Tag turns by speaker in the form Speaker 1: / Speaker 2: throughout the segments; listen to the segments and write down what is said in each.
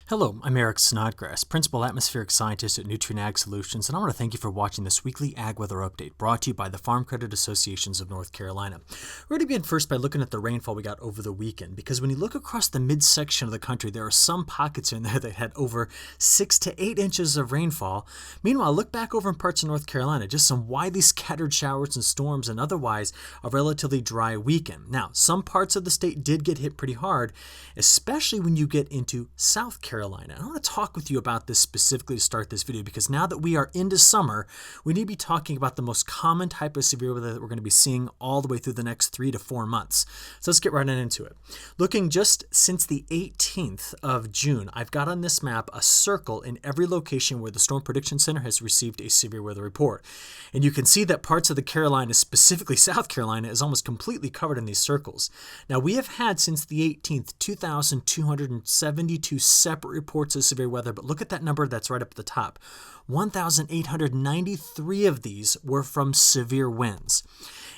Speaker 1: Hello, I'm Eric Snodgrass, Principal Atmospheric Scientist at Nutrien Ag Solutions, and I want to thank you for watching this weekly Ag Weather Update brought to you by the Farm Credit Associations of North Carolina. We're going to begin first by looking at the rainfall we got over the weekend, because when you look across the midsection of the country, there are some pockets in there that had over 6 to 8 inches of rainfall. Meanwhile, look back over in parts of North Carolina, just some widely scattered showers and storms, and otherwise a relatively dry weekend. Now, some parts of the state did get hit pretty hard, especially when you get into South Carolina. I want to talk with you about this specifically to start this video because now that we are into summer, we need to be talking about the most common type of severe weather that we're going to be seeing all the way through the next 3 to 4 months. So let's get right into it. Looking just since the 18th of June, I've got on this map a circle in every location where the Storm Prediction Center has received a severe weather report. And you can see that parts of the Carolinas, specifically South Carolina, is almost completely covered in these circles. Now, we have had since the 18th 2,272 separate reports of severe weather, but look at that number that's right up at the top. 1,893 of these were from severe winds.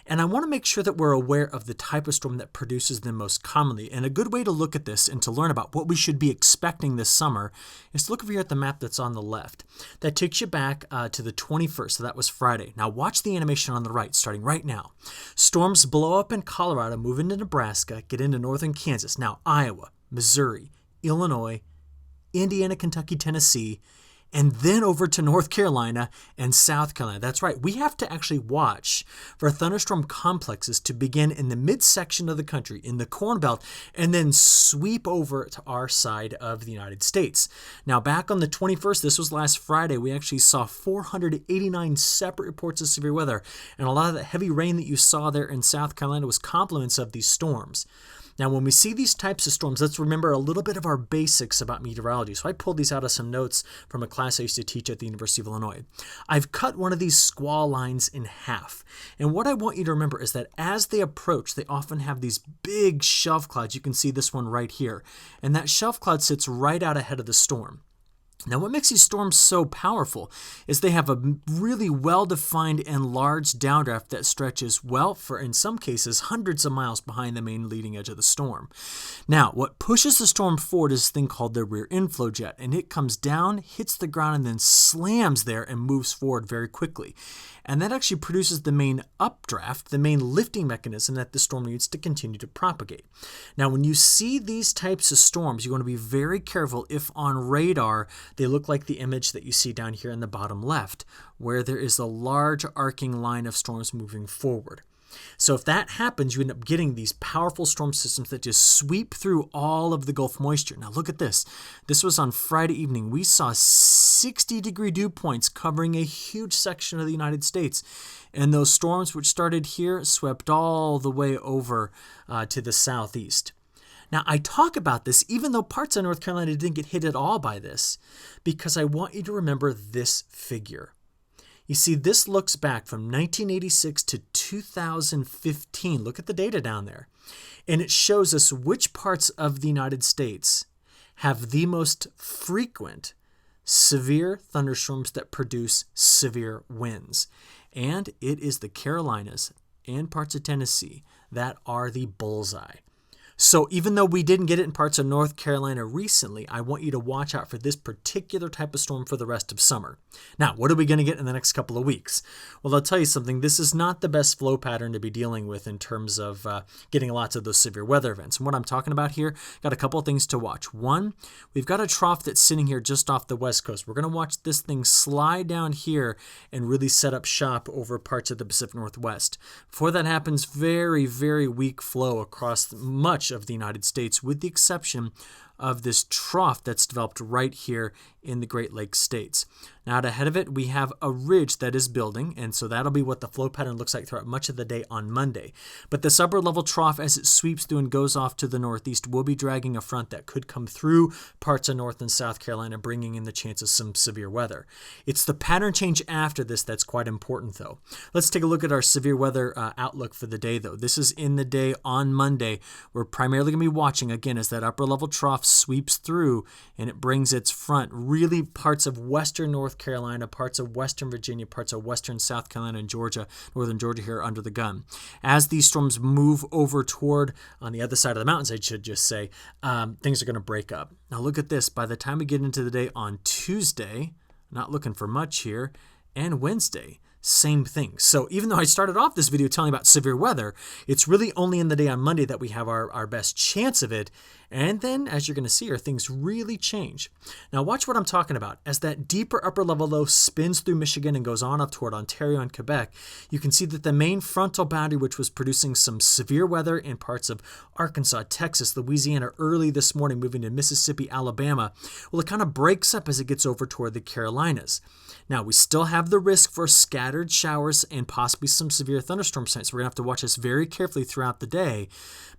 Speaker 1: And I want to make sure that we're aware of the type of storm that produces them most commonly. And a good way to look at this and to learn about what we should be expecting this summer is to look over here at the map that's on the left. That takes you back to the 21st, so that was Friday. Now watch the animation on the right, starting right now. Storms blow up in Colorado, move into Nebraska, get into northern Kansas. Now Iowa, Missouri, Illinois, Indiana, Kentucky, Tennessee, and then over to North Carolina and South Carolina. That's right. We have to actually watch for thunderstorm complexes to begin in the midsection of the country, in the Corn Belt, and then sweep over to our side of the United States. Now, back on the 21st, this was last Friday, we actually saw 489 separate reports of severe weather, and a lot of the heavy rain that you saw there in South Carolina was complements of these storms. Now, when we see these types of storms, let's remember a little bit of our basics about meteorology. So I pulled these out of some notes from a class I used to teach at the University of Illinois. I've cut one of these squall lines in half. And what I want you to remember is that as they approach, they often have these big shelf clouds. You can see this one right here. And that shelf cloud sits right out ahead of the storm. Now, what makes these storms so powerful is they have a really well-defined and large downdraft that stretches, well, for in some cases, hundreds of miles behind the main leading edge of the storm. Now, what pushes the storm forward is a thing called the rear inflow jet, and it comes down, hits the ground, and then slams there and moves forward very quickly. And that actually produces the main updraft, the main lifting mechanism that the storm needs to continue to propagate. Now, when you see these types of storms, you want to be very careful if on radar they look like the image that you see down here in the bottom left, where there is a large arcing line of storms moving forward. So if that happens, you end up getting these powerful storm systems that just sweep through all of the Gulf moisture. Now look at this. This was on Friday evening. We saw 60-degree dew points covering a huge section of the United States. And those storms, which started here, swept all the way over to the southeast. Now, I talk about this even though parts of North Carolina didn't get hit at all by this, because I want you to remember this figure. You see, this looks back from 1986 to 2015. Look at the data down there. And it shows us which parts of the United States have the most frequent severe thunderstorms that produce severe winds. And it is the Carolinas and parts of Tennessee that are the bullseye. So even though we didn't get it in parts of North Carolina recently, I want you to watch out for this particular type of storm for the rest of summer. Now, what are we going to get in the next couple of weeks? Well, I'll tell you something. This is not the best flow pattern to be dealing with in terms of getting lots of those severe weather events. And what I'm talking about here, got a couple of things to watch. One, we've got a trough that's sitting here just off the west coast. We're going to watch this thing slide down here and really set up shop over parts of the Pacific Northwest. Before that happens, very, very weak flow across much of the United States, with the exception of this trough that's developed right here in the Great Lakes states. Now, out ahead of it, we have a ridge that is building, and so that'll be what the flow pattern looks like throughout much of the day on Monday. But this upper level trough, as it sweeps through and goes off to the northeast, will be dragging a front that could come through parts of North and South Carolina, bringing in the chance of some severe weather. It's the pattern change after this that's quite important, though. Let's take a look at our severe weather outlook for the day, though. This is in the day on Monday. We're primarily going to be watching, again, as that upper level trough sweeps through and it brings its front really parts of western North Carolina, parts of western Virginia, parts of western South Carolina and Georgia, northern Georgia here under the gun. As these storms move over toward on the other side of the mountains, I should just say, things are going to break up. Now look at this. By the time we get into the day on Tuesday, not looking for much here, and Wednesday, same thing. So even though I started off this video telling about severe weather, it's really only in the day on Monday that we have our best chance of it. And then, as you're going to see here, things really change. Now watch what I'm talking about. As that deeper upper level low spins through Michigan and goes on up toward Ontario and Quebec, you can see that the main frontal boundary, which was producing some severe weather in parts of Arkansas, Texas, Louisiana early this morning, moving to Mississippi, Alabama, well, it kind of breaks up as it gets over toward the Carolinas. Now, we still have the risk for scattered showers and possibly some severe thunderstorm sites. We're going to have to watch this very carefully throughout the day.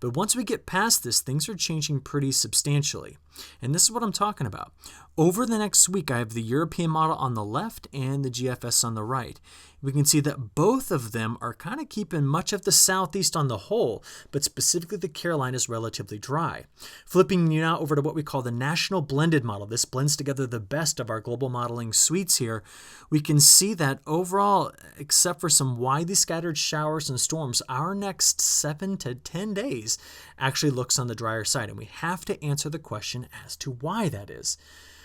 Speaker 1: But once we get past this, things are changing pretty substantially. And this is what I'm talking about. Over the next week, I have the European model on the left and the GFS on the right. We can see that both of them are kind of keeping much of the southeast on the whole, but specifically the Carolinas relatively dry. Flipping you now over to what we call the National Blended Model. This blends together the best of our global modeling suites here. We can see that overall, except for some widely scattered showers and storms, our next 7 to 10 days actually looks on the drier side. And we have to answer the question as to why that is.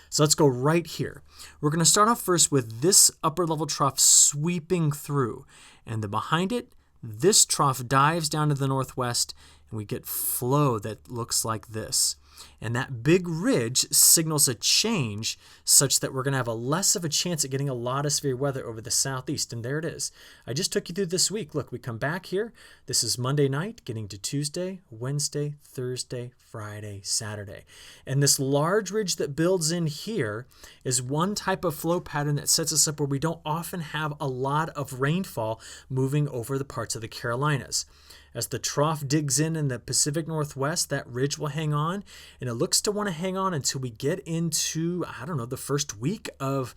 Speaker 1: So let's go right here. We're going to start off first with this upper level trough sweeping through. And then behind it, this trough dives down to the northwest and we get flow that looks like this. And that big ridge signals a change such that we're going to have a less of a chance at getting a lot of severe weather over the southeast. And there it is. I just took you through this week. Look, we come back here. This is Monday night, getting to Tuesday, Wednesday, Thursday, Friday, Saturday. And this large ridge that builds in here is one type of flow pattern that sets us up where we don't often have a lot of rainfall moving over the parts of the Carolinas. As the trough digs in the Pacific Northwest, that ridge will hang on, and it looks to want to hang on until we get into, I don't know, the first week of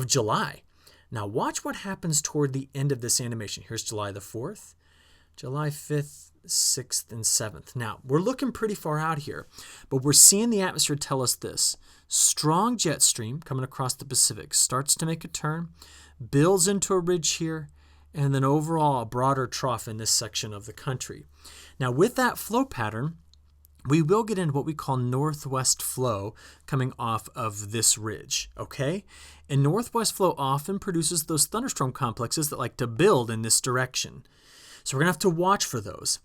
Speaker 1: July. Now watch what happens toward the end of this animation. Here's July the 4th, July 5th, 6th, and 7th. Now, we're looking pretty far out here, but we're seeing the atmosphere tell us this. Strong jet stream coming across the Pacific starts to make a turn, builds into a ridge here, and then overall a broader trough in this section of the country. Now with that flow pattern, we will get into what we call northwest flow coming off of this ridge, okay? And northwest flow often produces those thunderstorm complexes that like to build in this direction. So we're going to have to watch for those.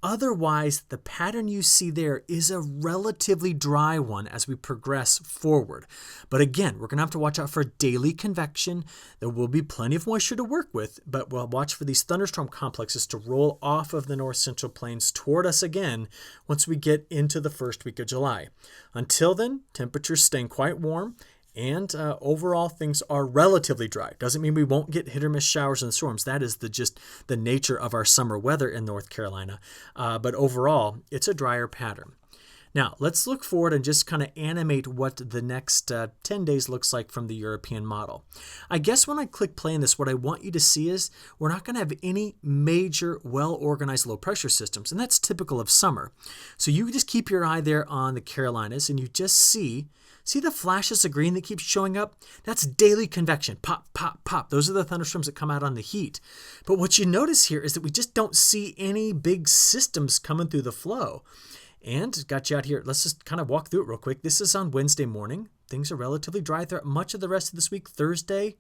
Speaker 1: Otherwise, the pattern you see there is a relatively dry one as we progress forward. But again, we're going to have to watch out for daily convection. There will be plenty of moisture to work with, but we'll watch for these thunderstorm complexes to roll off of the north central plains toward us again once we get into the first week of July. Until then, temperatures staying quite warm. And overall, things are relatively dry. Doesn't mean we won't get hit or miss showers and storms. That is just the nature of our summer weather in North Carolina. But overall, it's a drier pattern. Now, let's look forward and just kind of animate what the next 10 days looks like from the European model. I guess when I click play in this, what I want you to see is we're not going to have any major, well-organized low-pressure systems, and that's typical of summer. So you just keep your eye there on the Carolinas, and you just see the flashes of green that keeps showing up? That's daily convection. Pop, pop, pop. Those are the thunderstorms that come out on the heat. But what you notice here is that we just don't see any big systems coming through the flow. And got you out here. Let's just kind of walk through it real quick. This is on Wednesday morning. Things are relatively dry throughout much of the rest of this week. Thursday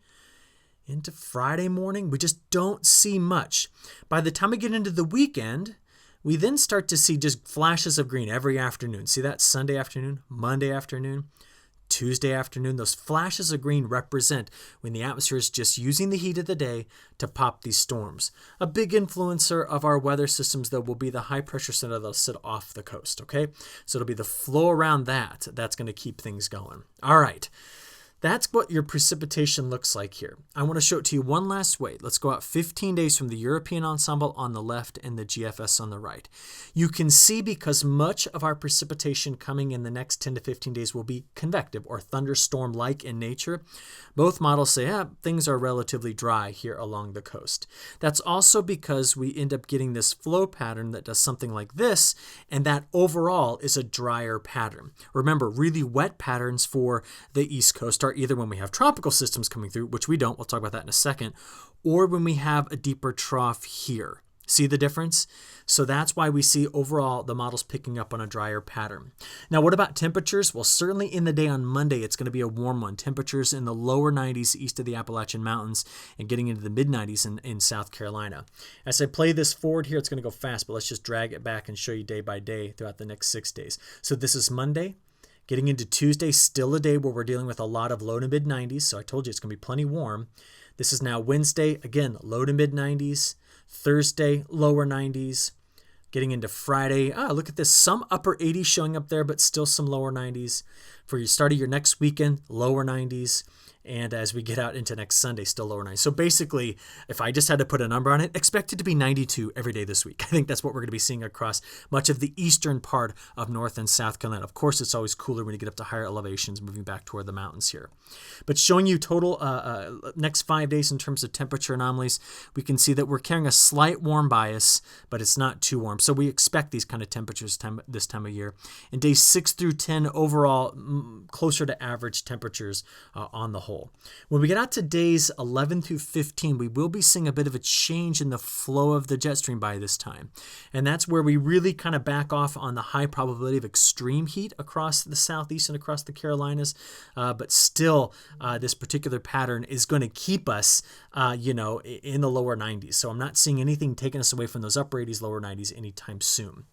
Speaker 1: into Friday morning, we just don't see much. By the time we get into the weekend, we then start to see just flashes of green every afternoon. See that? Sunday afternoon, Monday afternoon, Tuesday afternoon. Those flashes of green represent when the atmosphere is just using the heat of the day to pop these storms. A big influencer of our weather systems, though, will be the high pressure center that'll sit off the coast, okay? So it'll be the flow around that that's going to keep things going. All right. That's what your precipitation looks like here. I want to show it to you one last way. Let's go out 15 days from the European ensemble on the left and the GFS on the right. You can see because much of our precipitation coming in the next 10 to 15 days will be convective or thunderstorm-like in nature. Both models say, things are relatively dry here along the coast. That's also because we end up getting this flow pattern that does something like this, and that overall is a drier pattern. Remember, really wet patterns for the East Coast are either when we have tropical systems coming through, which we don't, we'll talk about that in a second, or when we have a deeper trough here. See the difference? So that's why we see overall the models picking up on a drier pattern. Now, what about temperatures? Well, certainly in the day on Monday, it's going to be a warm one. Temperatures in the lower 90s east of the Appalachian Mountains and getting into the mid 90s in South Carolina. As I play this forward here, it's going to go fast, but let's just drag it back and show you day by day throughout the next 6 days. So this is Monday. Getting into Tuesday, still a day where we're dealing with a lot of low to mid 90s. So I told you it's going to be plenty warm. This is now Wednesday. Again, low to mid 90s. Thursday, lower 90s. Getting into Friday, look at this, some upper 80s showing up there, but still some lower 90s. For your start of your next weekend, lower 90s. And as we get out into next Sunday, still lower 90s. So basically, if I just had to put a number on it, expect it to be 92 every day this week. I think that's what we're going to be seeing across much of the eastern part of North and South Carolina. Of course, it's always cooler when you get up to higher elevations, moving back toward the mountains here. But showing you total next 5 days in terms of temperature anomalies, we can see that we're carrying a slight warm bias, but it's not too warm. So we expect these kind of temperatures this time of year. And days 6 through 10, overall, closer to average temperatures on the whole. When we get out to days 11 through 15, we will be seeing a bit of a change in the flow of the jet stream by this time. And that's where we really kind of back off on the high probability of extreme heat across the southeast and across the Carolinas. But still, this particular pattern is going to keep us, in the lower 90s. So I'm not seeing anything taking us away from those upper 80s, lower 90s anytime soon.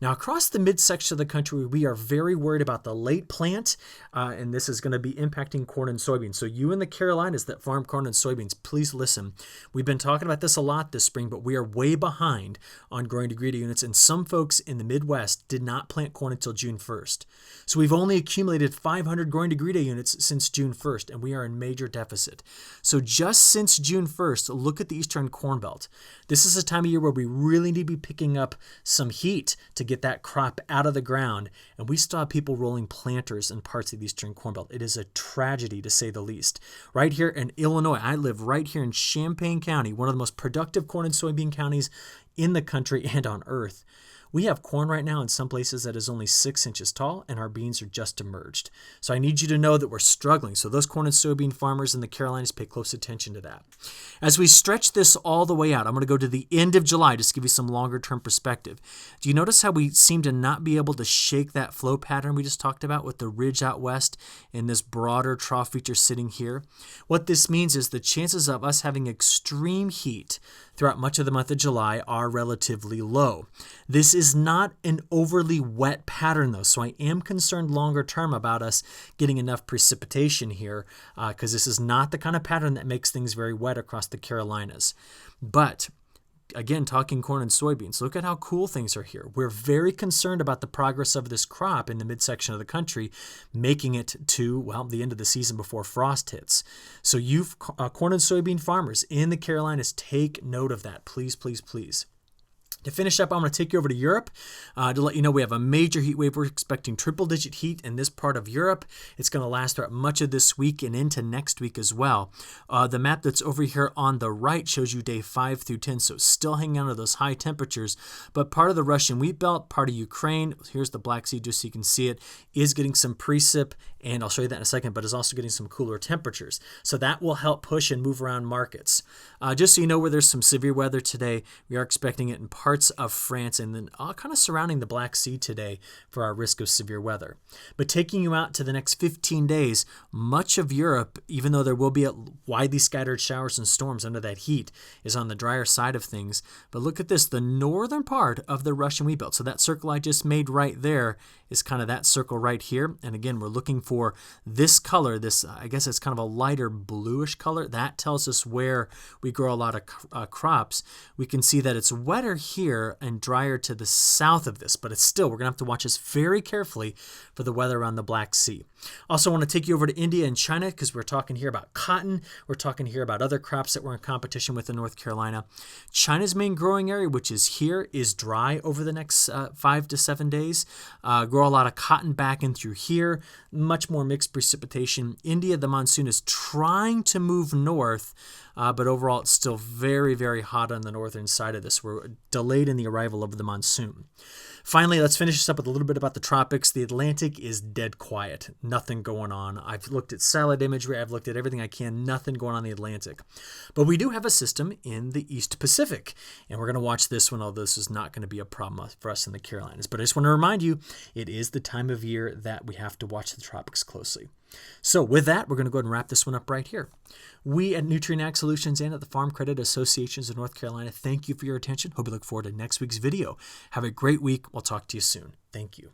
Speaker 1: Now, across the midsection of the country, we are very worried about the late plant, and this is going to be impacting corn and soybeans. So you in the Carolinas that farm corn and soybeans, please listen. We've been talking about this a lot this spring, but we are way behind on growing degree units, and some folks in the Midwest did not plant corn until June 1st. So we've only accumulated 500 growing degree units since June 1st, and we are in major deficit. So just since June 1st, look at the Eastern Corn Belt. This is a time of year where we really need to be picking up some heat to get that crop out of the ground, and we still have people rolling planters in parts of the Eastern Corn Belt. It is a tragedy, to say the least. Right here in Illinois, I live right here in Champaign County, one of the most productive corn and soybean counties in the country and on earth. We have corn right now in some places that is only 6 inches tall, and our beans are just emerged. So I need you to know that we're struggling. So those corn and soybean farmers in the Carolinas, pay close attention to that. As we stretch this all the way out, I'm going to go to the end of July just to give you some longer term perspective. Do you notice how we seem to not be able to shake that flow pattern we just talked about with the ridge out west and this broader trough feature sitting here? What this means is the chances of us having extreme heat throughout much of the month of July are relatively low. This is not an overly wet pattern though, so I am concerned longer term about us getting enough precipitation here because this is not the kind of pattern that makes things very wet across the Carolinas. But again, talking corn and soybeans, look at how cool things are here. We're very concerned about the progress of this crop in the midsection of the country, making it to, the end of the season before frost hits. So you corn and soybean farmers in the Carolinas, take note of that. Please, please, please. To finish up, I'm going to take you over to Europe to let you know we have a major heat wave. We're expecting triple-digit heat in this part of Europe. It's going to last throughout much of this week and into next week as well. The map that's over here on the right shows you day 5 through 10, so still hanging out of those high temperatures. But part of the Russian wheat belt, part of Ukraine, here's the Black Sea just so you can see it, is getting some precip, and I'll show you that in a second, but is also getting some cooler temperatures. So that will help push and move around markets. Just so you know where there's some severe weather today, we are expecting it in parts of France and then kind of surrounding the Black Sea today for our risk of severe weather. But taking you out to the next 15 days, much of Europe, even though there will be widely scattered showers and storms under that heat, is on the drier side of things. But look at this, the northern part of the Russian wheat belt. So that circle I just made right there is kind of that circle right here. And again, we're looking for this color, this, I guess it's kind of a lighter bluish color. That tells us where we grow a lot of crops. We can see that it's wetter here and drier to the south of this, but it's still, we're going to have to watch this very carefully for the weather around the Black Sea. Also want to take you over to India and China because we're talking here about cotton. We're talking here about other crops that we're in competition with in North Carolina. China's main growing area, which is here, is dry over the next 5 to 7 days. Grow a lot of cotton back in through here. Much more mixed precipitation. India, the monsoon is trying to move north, but overall it's still very, very hot on the northern side of this. We're delayed in the arrival of the monsoon. Finally, let's finish this up with a little bit about the tropics. The Atlantic is dead quiet. Nothing going on. I've looked at satellite imagery. I've looked at everything I can. Nothing going on in the Atlantic. But we do have a system in the East Pacific. And we're going to watch this one, although this is not going to be a problem for us in the Carolinas. But I just want to remind you, it is the time of year that we have to watch the tropics closely. So with that, we're going to go ahead and wrap this one up right here. We at Nutrien Ag Solutions and at the Farm Credit Associations of North Carolina, thank you for your attention. Hope you look forward to next week's video. Have a great week. We'll talk to you soon. Thank you.